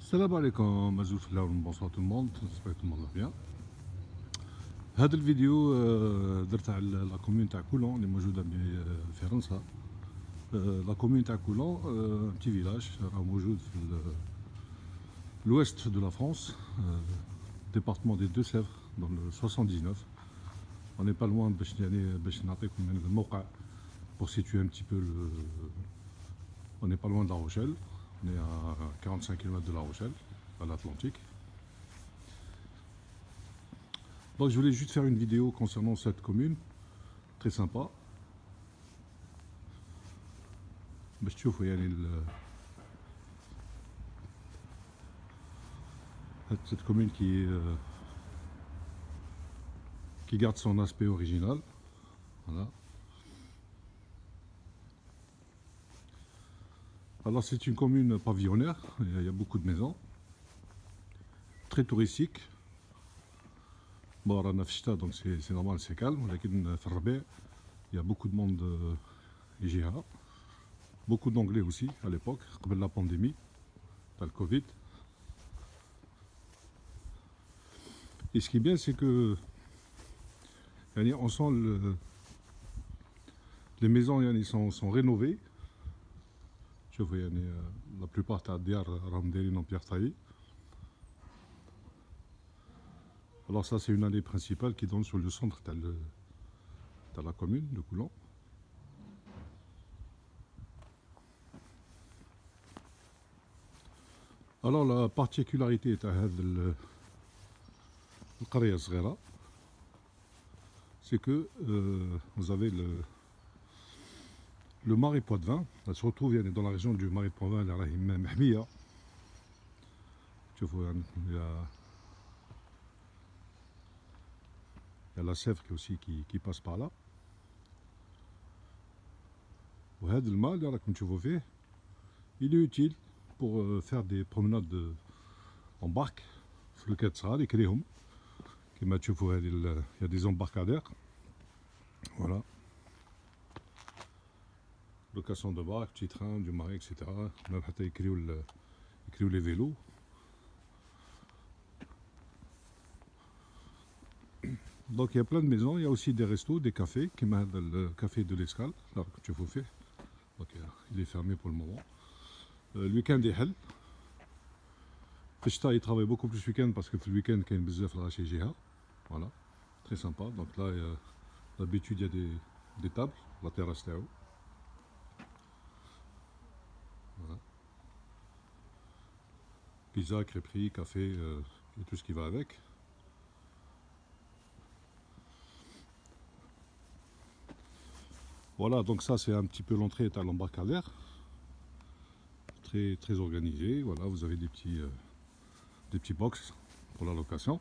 Salam alaikum, mazouf là, bonsoir tout le monde, j'espère que tout le monde va bien. هذا الفيديو درت على لا كومون تاع كولون اللي موجوده في فرنسا. لا كومون تاع كولون بتي فيلاج راه موجود في l'ouest de la France, département des Deux-Sèvres, dans le 79. On n'est pas loin باش نعطيكم الموقع pour situer un petit peu le. On n'est pas loin de La Rochelle, on est à 45 km de La Rochelle, à l'Atlantique. Donc je voulais juste faire une vidéo concernant cette commune, très sympa. باش تشوفوا يعني cette commune qui garde son aspect original. Voilà. Alors c'est une commune pavillonnaire, il y a beaucoup de maisons, très touristique. Bon, رانا في الشتاء donc c'est normal, c'est calme, ولكن في الربيع il y a beaucoup de monde يجيها. Beaucoup d'anglais aussi à l'époque, قبل la pandémie, t'as le Covid. Et ce qui est bien, c'est que on sent les maisons sont rénovées. Je vois la plupart تاع الديار راهم دايرين en pierre taillée. Alors ça c'est une allée principale qui donne sur le centre de la commune de Coulon. Alors la particularité تاع هذا القرية الصغيرة, c'est que vous avez le marais Poitevin. Ça se retrouve dans la région du marais Poitevin, la Mahmia. Il y a la Sèvre qui passe par là. وهذا الماء اللي راكم تشوفوا فيه, il est utile pour faire des promenades en barque في الكات صغار يكريهم كما تشوفوا هذه il y a des embarcadères. Voilà. Location de barque, petit train, du marais, etc. Même حتى يكريو les vélos. Donc il y a plein de maisons, il y a aussi des restos, des cafés, comme le café de l'Escale, là que tu fais. Donc il est fermé pour le moment. Le week-end est hell. Il travaille beaucoup plus le week-end parce que le week-end il y a بزاف الغاشي يجيها. Voilà, très sympa. Donc là d'habitude il y a des tables, la terrasse là-haut. Voilà. Pizza, crêperie, café et tout ce qui va avec. Voilà, donc ça c'est un petit peu l'entrée à l'embarcadère. Très, très organisé. Voilà, vous avez des petits box pour la location.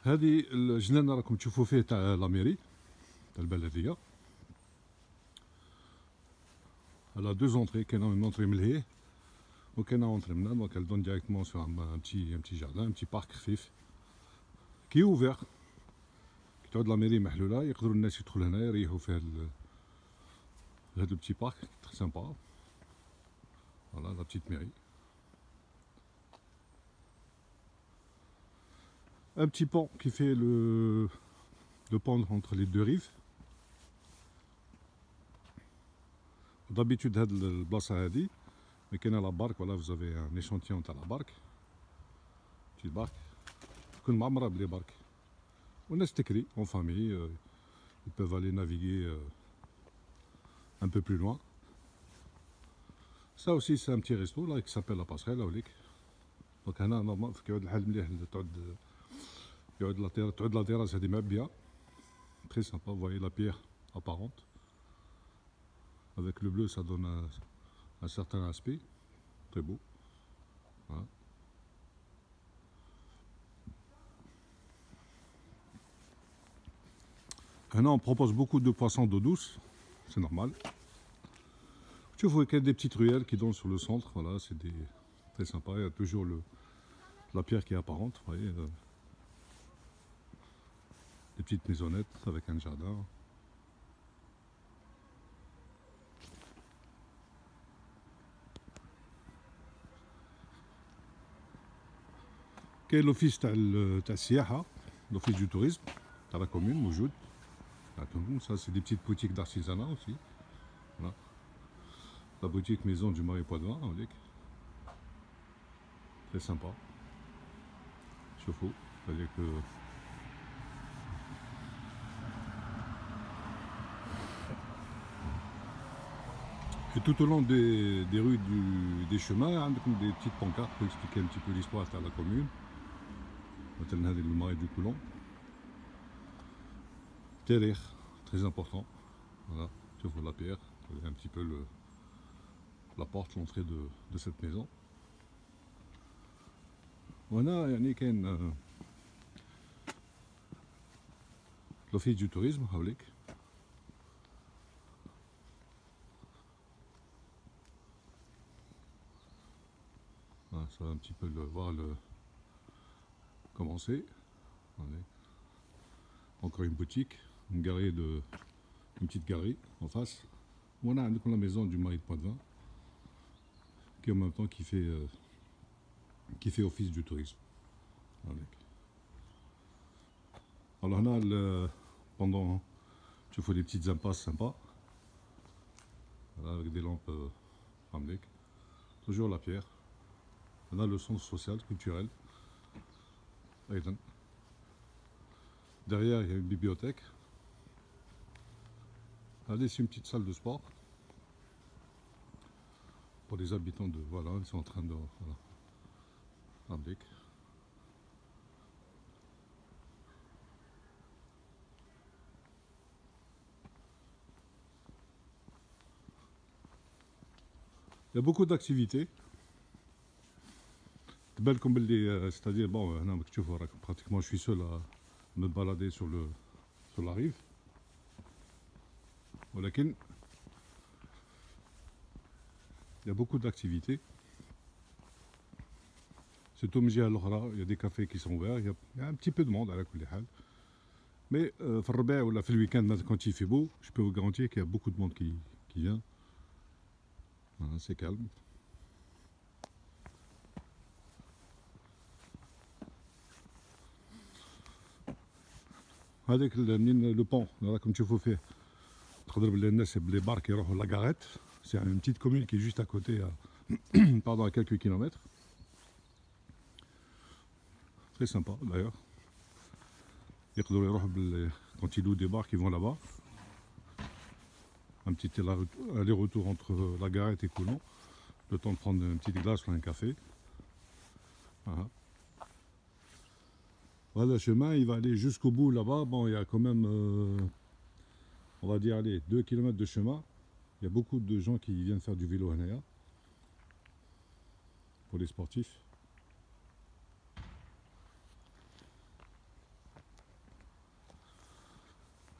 هذه الجنينة راكم تشوفوا فيه تاع لا ميري تاع البلدية. Elle a deux entrées, كاينة une entrée من الهيه وكاينة entrée من هنا, donc elle donne directement sur un petit jardin, un petit parc خفيف qui est ouvert. كي تعود لا ميري محلولة يقدروا الناس يدخلوا هنا يريحوا في هذا le petit parc très sympa. Voilà la petite mairie. Un petit pont qui fait le pont entre les deux rives. D'habitude هاد البلاصة هادي mais كاينة la barque. Voilà, vous avez un échantillon تاع la barque, petite barque تكون معمرة بلي barques والناس تكري en famille, ils peuvent aller naviguer un peu plus loin. Ça aussi c'est un petit resto là qui s'appelle la passerelle هاوليك. Donc هنا نورمال كيعود الحال مليح تعود لا تيراس هادي معبية, très sympa. Vous voyez la pierre apparente avec le bleu, ça donne un certain aspect très beau. Voilà. Maintenant on propose beaucoup de poissons d'eau douce, c'est normal. Tu vois qu'il y a des petites ruelles qui donnent sur le centre. Voilà, c'est très sympa. Il y a toujours la pierre qui est apparente, vous voyez, des petites maisonnettes avec un jardin. كاين l'office تاع السياحة, l'office du tourisme تاع la commune موجود. Ça c'est des petites boutiques d'artisanat aussi. Voilà. La boutique maison du Marais Poitevin, très sympa. Chauffe-eau, c'est-à-dire que et tout au long des rues des chemins, il y a des petites pancartes pour expliquer un petit peu l'histoire de la commune. Maintenant, le Marais du Coulon. Terre, très important. Voilà, tu vois la pierre, un petit peu la porte, l'entrée de cette maison. Voilà, il y a l'office du tourisme, avec. Voilà, ça va un petit peu voir commencer. Encore une boutique, une petite galerie en face. Voilà, la maison du Marais de Poitevin, qui en même temps qui fait office du tourisme. Alors là, pendant, tu fais des petites impasses sympas, voilà, avec des lampes toujours la pierre. On a le centre social, culturel. Derrière, il y a une bibliothèque. Allez, c'est une petite salle de sport pour les habitants de. Voilà, ils sont en train de. Voilà. Il y a beaucoup d'activités. C'est-à-dire, bon, pratiquement je suis seul à me balader sur la rive. Il y a beaucoup d'activités. C'est au musée à l'Ohra, il y a des cafés qui sont ouverts, il y a un petit peu de monde à la Kulihal. Mais le week-end, quand il fait beau, je peux vous garantir qu'il y a beaucoup de monde qui vient. Voilà, c'est calme. Avec le pont, comme tu vois faire, les barques la Garette, c'est une petite commune qui est juste à côté, à quelques kilomètres. Très sympa d'ailleurs. Quand ils louent des barques, ils vont là-bas. Un petit aller-retour entre la Garette et Coulon. Le temps de prendre une petite glace ou un café. Voilà. Voilà, le chemin, il va aller jusqu'au bout là-bas. Bon, il y a quand même, on va dire, allez, 2 km de chemin. Il y a beaucoup de gens qui viennent faire du vélo à Naya. Pour les sportifs.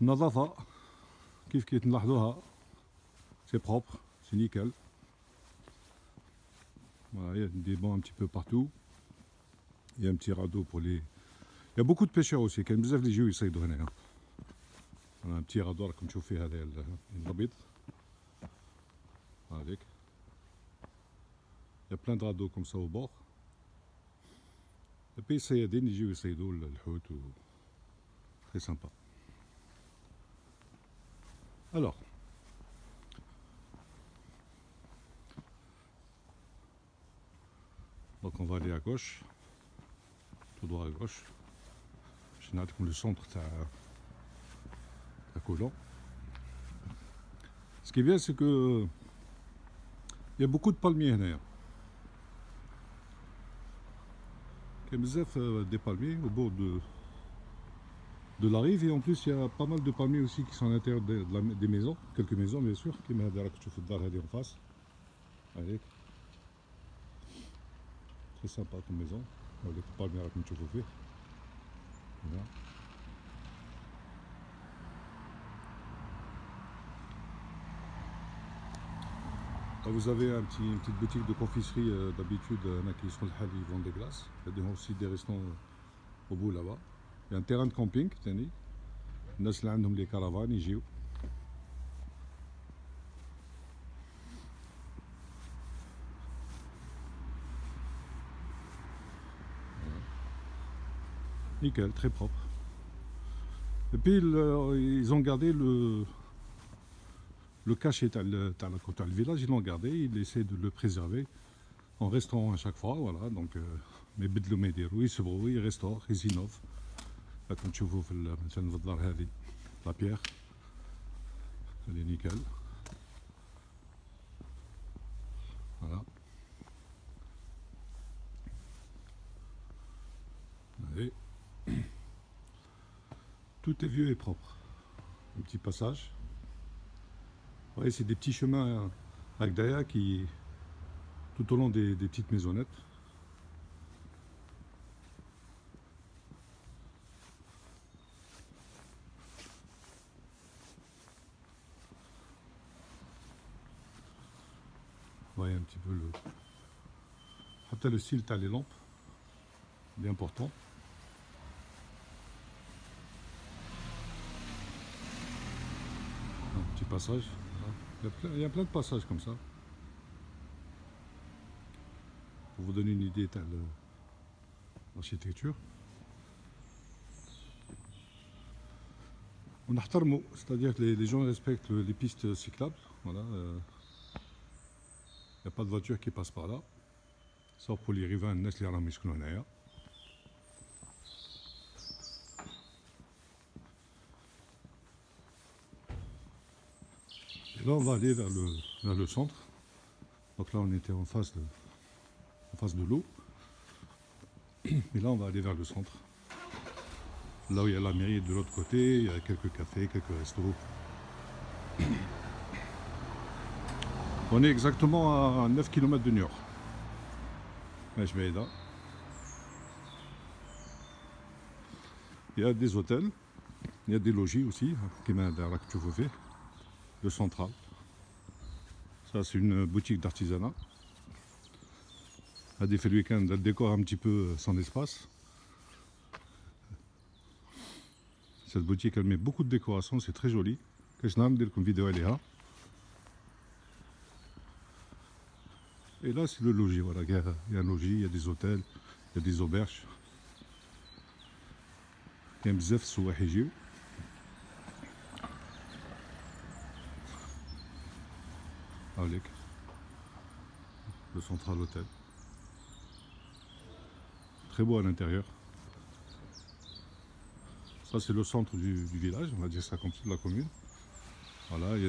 النظافة كيف تلاحظوها c'est propre, c'est nickel. Voilà, il y a des bancs un petit peu partout. Il y a un petit radeau pour les. Il y a beaucoup de pêcheurs aussi, كاين بزاف اللي يجيو يصيدوا هنايا. Un petit radeau comme tu fais هذا النبيض. هذيك. Il y a plein de radeaux comme ça au bord. Et puis الصيادين يجيو يصيدوا الحوت. Très sympa. Alors, donc on va aller à gauche, tout droit à gauche. Je n'ai comme le centre à Coulon. Ce qui est bien, c'est que il y a beaucoup de palmiers là. Il y a des palmiers au bord de la rive, et en plus il y a pas mal de palmiers aussi qui sont à l'intérieur des maisons, quelques maisons bien sûr, qui m'aident à tu fais en face. Allez. Très sympa comme maison, avec les palmiers comme tu fais. Voilà. Là, vous avez une petite boutique de confiserie d'habitude, qui sont ils vendent des glaces. Il y a aussi des restaurants au bout là-bas. Il y a un terrain de camping, تاني. الناس اللي عندهم les caravanes يجيو. nickel, très propre. Et puis ils ont gardé le cachet, le village, ils l'ont gardé, ils essaient de le préserver en restaurant à chaque fois, voilà. Donc mais بدلوا ما يديروا يصبروا يريستور يزينوف. راكم تشوفوا في مثلا في الدار هذه لا بيير elle est nickel. Voilà. Allez. Tout est vieux et propre. Un petit passage. Ouais, c'est des petits chemins avec derrière qui, tout au long des petites maisonnettes. Vous voyez un petit peu le style, t'as les lampes, bien important. Un petit passage. Il y a plein de passages comme ça. Pour vous donner une idée de l'architecture. On a Htarmo, c'est-à-dire que les gens respectent les pistes cyclables. Voilà. Il n'y a pas de voiture qui passe par là. Sauf pour les riverains, les gens qui sont là. Et là, on va aller vers le centre. Donc là, on était en face de l'eau. Et là, on va aller vers le centre. Là où il y a la mairie de l'autre côté, il y a quelques cafés, quelques restos. On est exactement à 9 km de Niort. Il y a des hôtels, il y a des logis aussi, qui m'a fait le central. Ça, c'est une boutique d'artisanat. A des faits le week-end, elle décore un petit peu son espace. Cette boutique, elle met beaucoup de décoration, c'est très joli. Que je n'aime dire qu'une vidéo elle est là. Et là, c'est le logis. Voilà, il y a un logis, il y a des hôtels, il y a des auberges. Il y a un bzef souah يجيو. Avec le central hôtel. Très beau à l'intérieur. Ça, c'est le centre du village, on va dire ça comme ça, de la commune. Voilà, il y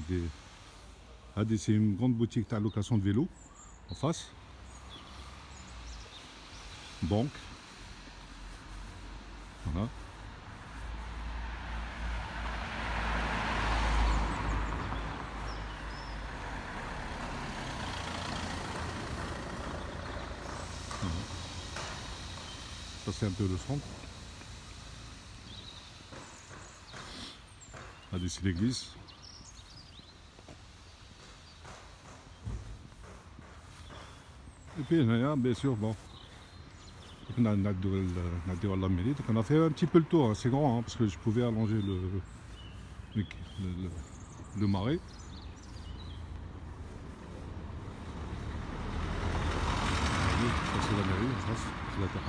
a des... c'est une grande boutique de location de vélo en face. Banque. Voilà. Ça, c'est un peu le centre. Là, c'est l'église. Et puis, bien sûr, bon. On a la mairie. Donc on a fait un petit peu le tour, hein. C'est grand, hein, parce que je pouvais allonger le marais. Ça, c'est la mairie, en face, c'est la terre.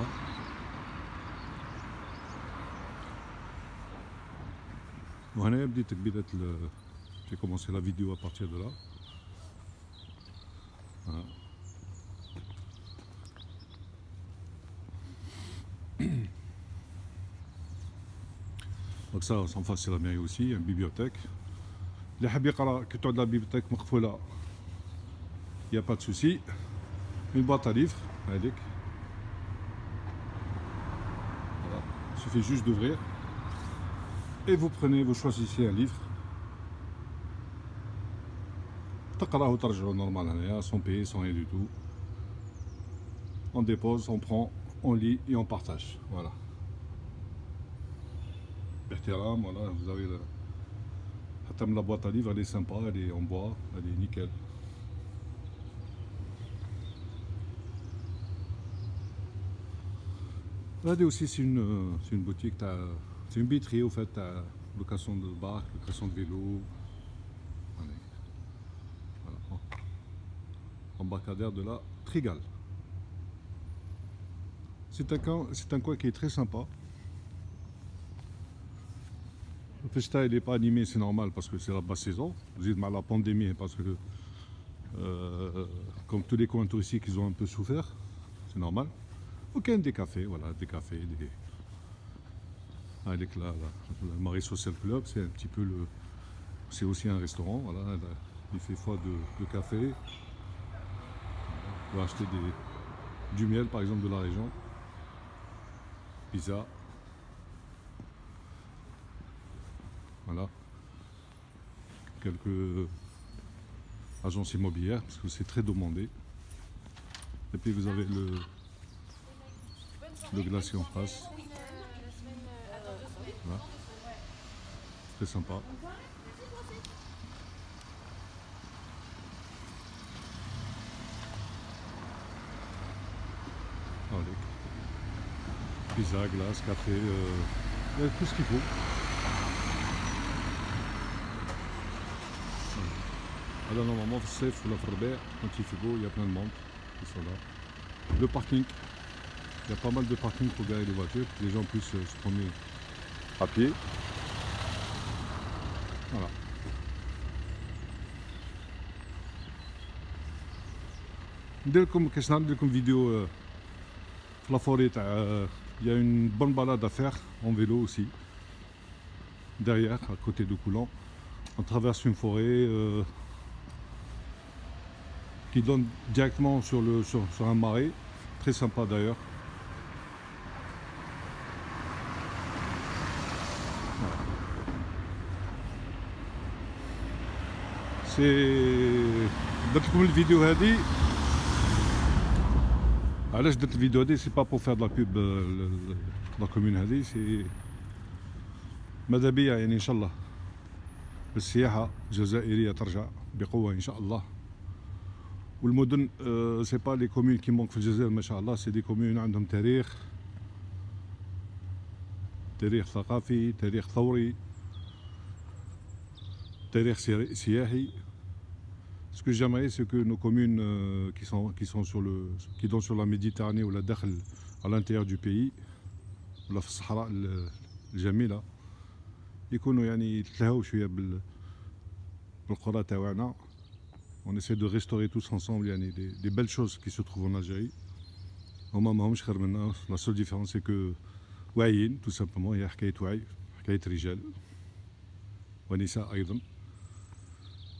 Voilà, j'ai commencé la vidéo à partir de là. Voilà. Donc ça, en face, c'est la mairie aussi, il y a une bibliothèque. Les habitants qui ont de la bibliothèque, il n'y a pas de souci. Une boîte à livres, avec. Voilà. Il suffit juste d'ouvrir. Et vous choisissez un livre. Normal, sans payer, sans rien du tout. On dépose, on prend, on lit et on partage. Voilà. Voilà, vous avez la boîte à livres, elle est sympa, elle est en bois, elle est nickel. Là aussi, c'est une boutique, c'est une biterie au fait, location de barque, location de vélo. Voilà. Embarcadère de la Trigale. C'est un coin qui est très sympa. Festa, il n'est pas animé, c'est normal parce que c'est la basse saison. Vous êtes mal à la pandémie parce que, comme tous les coins touristiques, ils ont un peu souffert. C'est normal. Ok, des cafés, voilà, des cafés. Avec le Marais Social Club, c'est un petit peu le. C'est aussi un restaurant, voilà. Il fait foi de café. On va acheter du miel, par exemple, de la région. Pizza. Voilà. Quelques agences immobilières, parce que c'est très demandé. Et puis vous avez le glacier en face. Voilà. Très sympa. Allez. Pizza, glace, café, il y a tout ce qu'il faut. Alors normalement, c'est pour la Frabert, quand il fait beau, il y a plein de monde qui sont là. Le parking, il y a pas mal de parking pour garer les voitures, que les gens puissent se promener à pied. Voilà. ندير vidéo la forêt. Il y a une bonne balade à faire en vélo aussi. Derrière, à côté de Coulan, on traverse une forêt qui donne directement sur un marais, très sympa d'ailleurs. Voilà. C'est درت لكم الفيديو هذه. علاش درت الفيديو هذه؟ سي با بور فير لا بوب لا كومون هذه، سي ماذا بيا يعني ان شاء الله السياحه الجزائريه ترجع بقوه ان شاء الله. والمدن سي با لي كومون كي مونك في الجزائر ما شاء الله، سي دي كومون عندهم تاريخ ثقافي، تاريخ ثوري، تاريخ سياحي. Ce que j'aimerais, c'est que nos communes qui donnent sur la Méditerranée ou la Dakhel à l'intérieur du pays, ولا في الصحراء الجميلة، يكونوا يعني يتلهوا شوية بالقرى تاعنا. On essaie de restaurer tous ensemble يعني des belles choses qui se trouvent en Algérie. هما ماهمش خير منا. La seule différence c'est que واعيين tout simplement. هي حكاية وعي، حكاية رجال ونساء أيضا.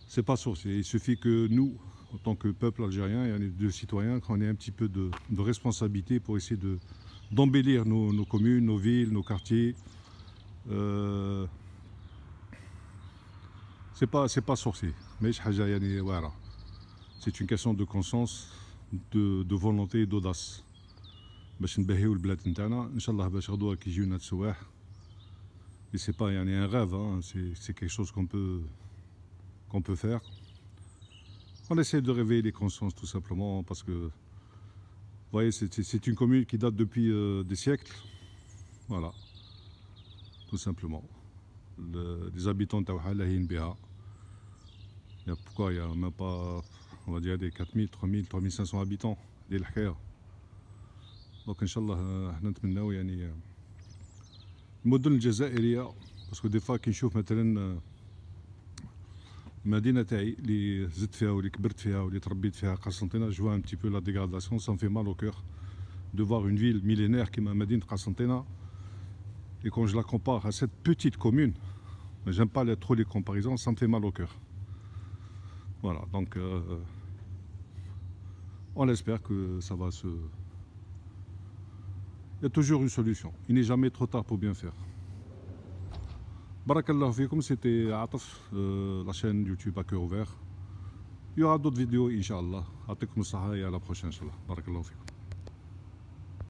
C'est pas sorcier. Il suffit que nous, en tant que peuple algérien et de citoyens, qu'on ait un petit peu de responsabilité pour essayer d'embellir nos communes, nos villes, nos quartiers. C'est pas sorcier. Mais c'est une question de conscience, de volonté et d'audace. باش نبهيو البلاد نتاعنا ان شاء الله، باش غدوه كي يجيونا السواح. Et c'est pas un rêve, hein, c'est quelque chose qu'on peut faire. On essaie de réveiller les consciences tout simplement parce que, vous voyez, c'est une commune qui date depuis des siècles. Voilà, tout simplement. Les habitants تاعها لاهين بها. Pourquoi il y a même pas, on va dire, des 4000, 3000, 3500 habitants ديال الحكايه. دونك ان شاء الله احنا نتمناو يعني المدن الجزائريه، باسكو دي فوا كي نشوف مثلا المدينه تاعي اللي زدت فيها واللي كبرت فيها واللي تربيت فيها قسنطينه، جو ان بتي بو لا ديغradation. Ça me fait mal au cœur de voir une ville millénaire qui est مدينه قسنطينه. Et quand je la compare à cette petite commune, mais j'aime pas trop les comparaisons, ça me fait mal au cœur. Voilà, donc on espère que ça va se... Il y a toujours une solution. Il n'est jamais trop tard pour bien faire. Barakallahu fikum, c'était Ataf, la chaîne YouTube à cœur ouvert. Il y aura d'autres vidéos, Inch'Allah. Atikum saha et à la prochaine, Inch'Allah. Barakallahu fikum.